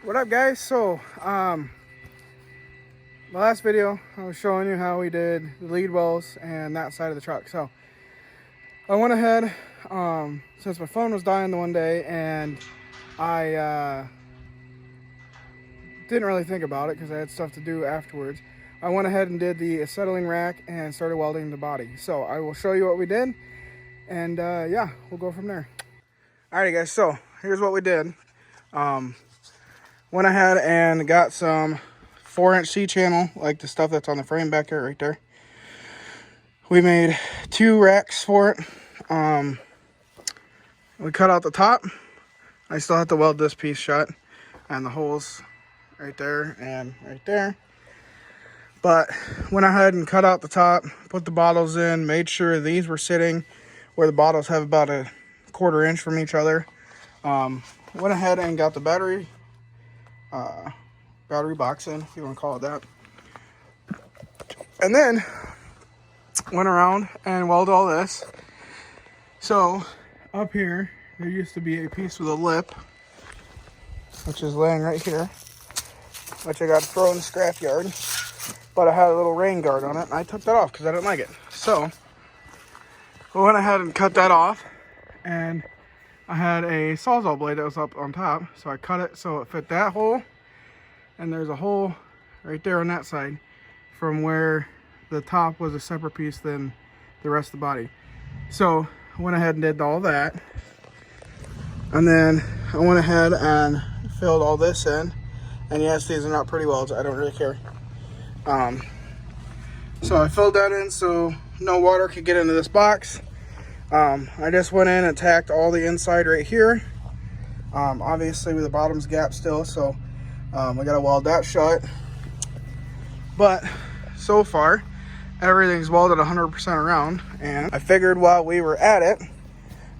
What up, guys? So my last video I was showing you how we did the lead wells and that side of the truck. So I went ahead, since my phone was dying the one day and I didn't really think about it because I had stuff to do afterwards, I went ahead and did the acetylene rack and started welding the body. So I will show you what we did, and yeah, we'll go from there. Alrighty, guys, so here's what we did. Went ahead and got some 4-inch C-channel, like the stuff that's on the frame back there, right there. We made 2 racks for it. We cut out the top. I still have to weld this piece shut, and the holes right there and right there. But went ahead and cut out the top, put the bottles in, made sure these were sitting where the bottles have about a 1/4 inch from each other. Went ahead and got the battery box in, if you want to call it that. And then went around and welded all this. So up here, there used to be a piece with a lip, which is laying right here, which I got to throw in the scrap yard. But I had a little rain guard on it, and I took that off because I didn't like it. So we went ahead and cut that off, and I had a Sawzall blade that was up on top, so I cut it so it fit that hole, and there's a hole right there on that side from where the top was a separate piece than the rest of the body. So I went ahead and did all that, and then I went ahead and filled all this in. And yes, these are not pretty welds, I don't really care. So I filled that in so no water could get into this box. I just went in and tacked all the inside right here, obviously with the bottom's gap still, so we gotta weld that shut. But so far everything's welded 100% around, and I figured while we were at it,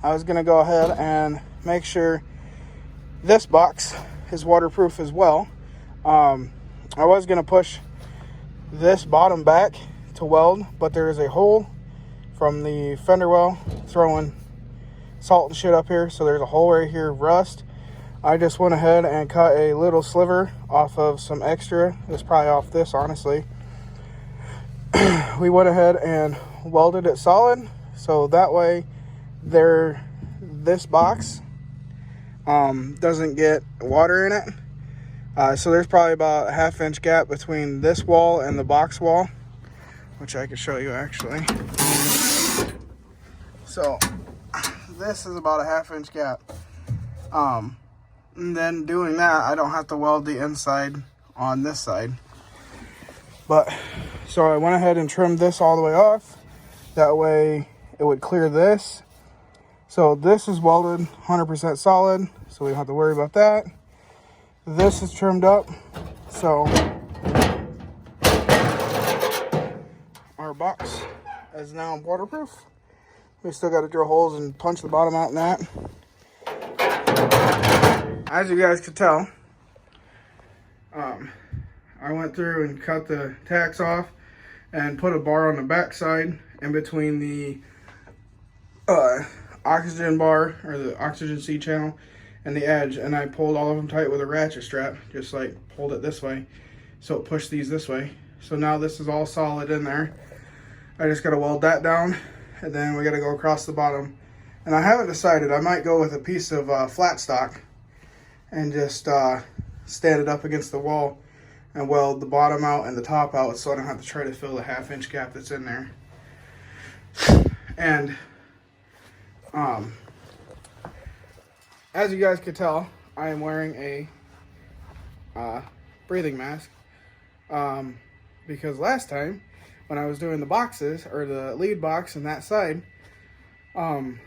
I was gonna go ahead and make sure this box is waterproof as well. I was gonna push this bottom back to weld, but there is a hole from the fender well throwing salt and shit up here, so there's a hole right here of rust. I just went ahead and cut a little sliver off of some extra. It's probably off this, honestly. We went ahead and welded it solid, so that way this box doesn't get water in it. So there's probably about a 1/2 inch gap between this wall and the box wall, which I could show you actually. So this is about a 1/2 inch gap. And then doing that, I don't have to weld the inside on this side. But so I went ahead and trimmed this all the way off. That way it would clear this. So this is welded 100% solid, so we don't have to worry about that. This is trimmed up, so our box is now waterproof. We still got to drill holes and punch the bottom out in that. As you guys could tell, I went through and cut the tacks off and put a bar on the back side in between the oxygen bar, or the oxygen C channel, and the edge, and I pulled all of them tight with a ratchet strap, just like pulled it this way, so it pushed these this way. So now this is all solid in there. I just gotta weld that down, and then we gotta go across the bottom. And I haven't decided, I might go with a piece of flat stock and just stand it up against the wall and weld the bottom out and the top out, so I don't have to try to fill the 1/2 inch gap that's in there. And as you guys could tell, I am wearing a breathing mask, because last time when I was doing the boxes, or the lead box and that side, I'm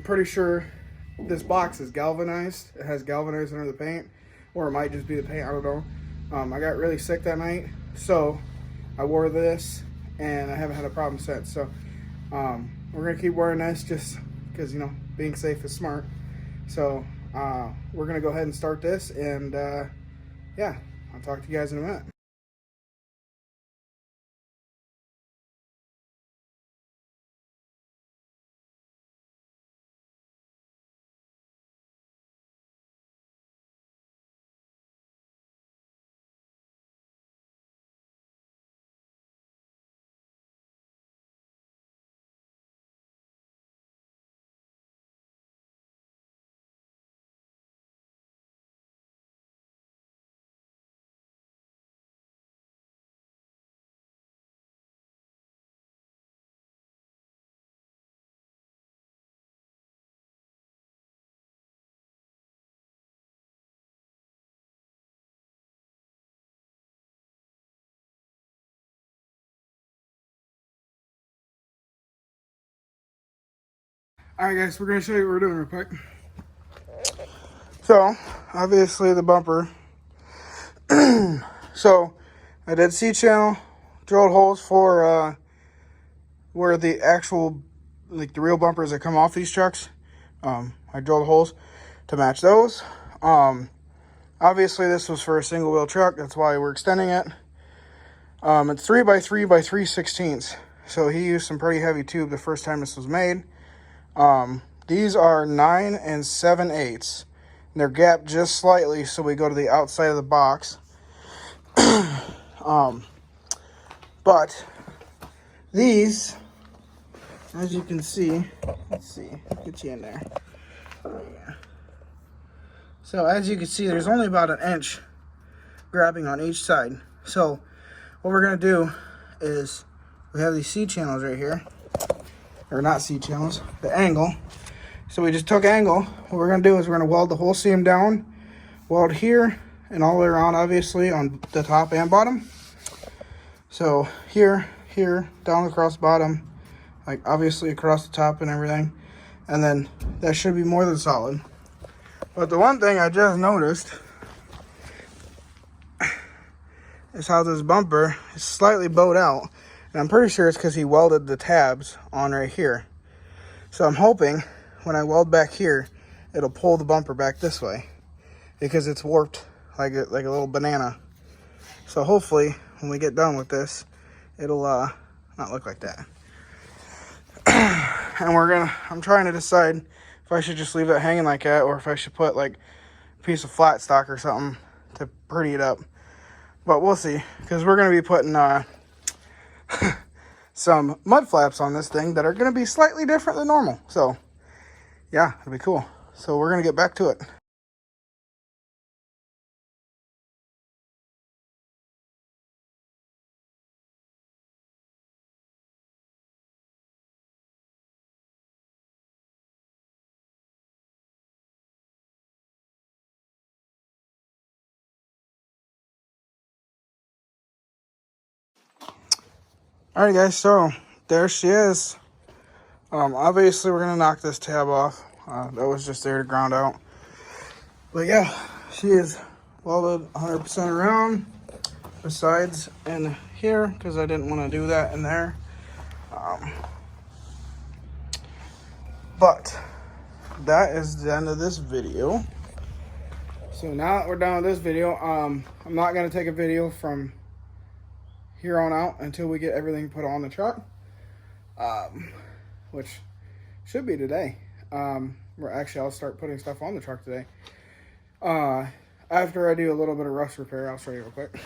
pretty sure this box is galvanized. It has galvanized under the paint, or it might just be the paint, I don't know. I got really sick that night, so I wore this and I haven't had a problem since. So we're gonna keep wearing this just because, you know, being safe is smart. So we're gonna go ahead and start this, and yeah, I'll talk to you guys in a minute. Alright guys, we're going to show you what we're doing real quick. So, obviously the bumper. So, I did C-channel, drilled holes for where the actual, like the real bumpers that come off these trucks. I drilled holes to match those. Obviously this was for a single wheel truck, that's why we're extending it. It's 3x3 by 3/16. So he used some pretty heavy tube the first time this was made. These are 9 7/8. They're gapped just slightly, so we go to the outside of the box. But these, as you can see, let's see, get you in there. Yeah. So as you can see, there's only about an inch grabbing on each side. So what we're gonna do is we have these C-channels right here, or not C-channels, the angle. So we just took angle. What we're going to do is we're going to weld the whole seam down, weld here, and all the way around, obviously, on the top and bottom. So here, down across the bottom, like obviously across the top and everything. And then that should be more than solid. But the one thing I just noticed is how this bumper is slightly bowed out. And I'm pretty sure it's because he welded the tabs on right here. So I'm hoping when I weld back here, it'll pull the bumper back this way because it's warped like a little banana. So hopefully when we get done with this, it'll not look like that. And I'm trying to decide if I should just leave it hanging like that or if I should put like a piece of flat stock or something to pretty it up. But we'll see, because we're going to be putting some mud flaps on this thing that are going to be slightly different than normal. So yeah, it'll be cool. So we're going to get back to it. Alright guys, so there she is. Obviously we're going to knock this tab off. That was just there to ground out. But yeah, she is welded 100% around. Besides in here, because I didn't want to do that in there. But that is the end of this video. So now that we're done with this video, I'm not going to take a video from here on out until we get everything put on the truck, which should be today. Actually, I'll start putting stuff on the truck today. After I do a little bit of rust repair, I'll show you real quick.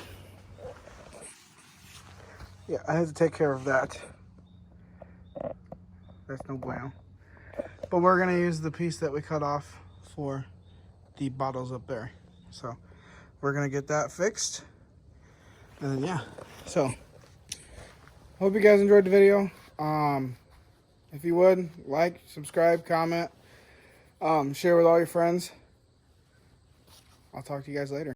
Yeah, I had to take care of that. That's no bueno. But we're going to use the piece that we cut off for the bottles up there. So we're going to get that fixed. And then, yeah. So, hope you guys enjoyed the video. If you would, like, subscribe, comment, share with all your friends. I'll talk to you guys later.